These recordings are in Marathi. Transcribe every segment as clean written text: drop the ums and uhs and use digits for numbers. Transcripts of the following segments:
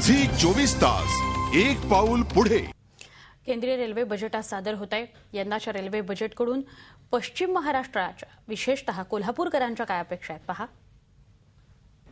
झी 24 तास एक पाऊल पुढे। केंद्रीय रेल्वे बजेट आज सादर होत आहे। यंदाच्या रेल्वे बजेटकडून पश्चिम महाराष्ट्राच्या विशेषतः कोल्हापूरकरांच्या काय अपेक्षा आहेत पहा।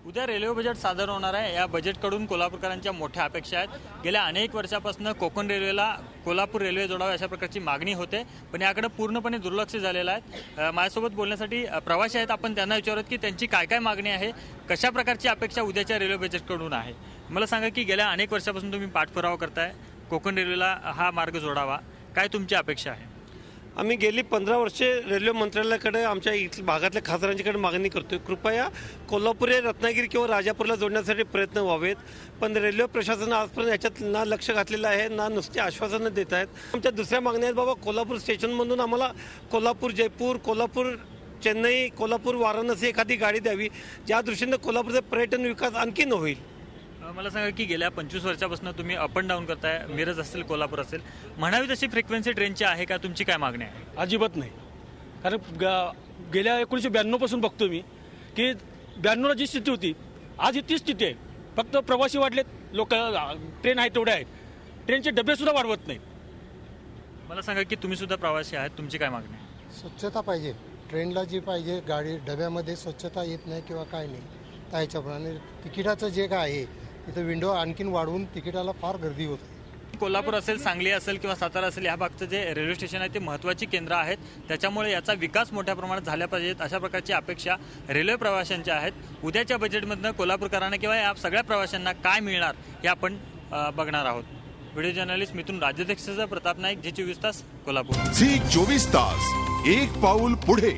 उद्या रेल्वे बजेट सादर होणार आहे। या बजेटकडून कोल्हापूरकरांच्या मोठ्या अपेक्षा आहेत। गेल्या अनेक वर्षापासून कोकण रेल्वेला कोल्हापूर रेल्वे जोडावे अशा प्रकारची मागणी होते, पण याकडे पूर्णपणे दुर्लक्ष झालेलं आहे। माझ्यासोबत बोलण्यासाठी प्रवासी आहेत, आपण त्यांना विचारत की त्यांची काय काय मागणी आहे, कशा प्रकारची अपेक्षा उद्याच्या रेल्वे बजेटकडून आहे। मला सांगा की गेल्या अनेक वर्षापासून तुम्ही पाठपुरावा करताय कोकण रेल्वेला हा मार्ग जोडावा, काय तुमची अपेक्षा आहे? आम्ही गेली 15 वर्षे रेल्वे मंत्रालयाकडे आमच्या भागातल्या खासदारांच्याकडे मागणी करतोय, कृपया कोल्हापूर रत्नागिरी किंवा राजापूरला जोडण्यासाठी प्रयत्न व्हावेत। पण रेल्वे प्रशासन आजपर्यंत याच्यात ना लक्ष घातलेलं आहे, ना नुसती आश्वासनं देत आहेत। आमच्या दुसऱ्या मागण्या आहेत, बाबा कोल्हापूर स्टेशनमधून आम्हाला कोल्हापूर जयपूर, कोल्हापूर चेन्नई, कोल्हापूर वाराणसी एखादी गाडी द्यावी, ज्या दृष्टीने कोल्हापूरचा पर्यटन विकास आणखीन होईल। मला सांगा की गेल्या 25 वर्षापासून तुम्ही अप अँड डाऊन करताय, मिरज असेल कोल्हापूर असेल, म्हणावी तशी फ्रिक्वेन्सी ट्रेनची आहे का? तुमची काय मागणी आहे? अजिबात नाही, कारण गेल्या 1992 पासून बघतो मी की 92ला जी स्थिती होती आज ही तीच स्थिती आहे। फक्त प्रवासी वाढलेत, लोक ट्रेन आहे तेवढे आहेत, ट्रेनचे डबे सुद्धा वाढवत नाहीत। मला सांगा की तुम्ही सुद्धा प्रवासी आहात, तुमची काय मागणी आहे? स्वच्छता पाहिजे, ट्रेनला जी पाहिजे गाडी डब्यामध्ये स्वच्छता येत नाही किंवा काय नाही, त्याच्याप्रमाणे तिकिटाचं जे काय आहे तिथं विंडो आणखीन वाढवून तिकिटाला फार गर्दी होते। कोल्हापूर असेल, सांगली असेल किंवा सातारा असेल, या भागचं जे रेल्वे स्टेशन आहे ते महत्त्वाची केंद्र आहेत, त्याच्यामुळे याचा विकास मोठ्या प्रमाणात झाला पाहिजेत अशा प्रकारची अपेक्षा रेल्वे प्रवाशांच्या आहेत। उद्याच्या बजेटमधनं कोल्हापूरकरांना किंवा या सगळ्या प्रवाशांना काय मिळणार हे आपण बघणार आहोत। व्हिडिओ जर्नलिस्ट मिथुन राज्याध्यक्षाचा प्रताप नाईक, झी 24 तास कोल्हापूर। झी 24 तास एक पाऊल पुढे।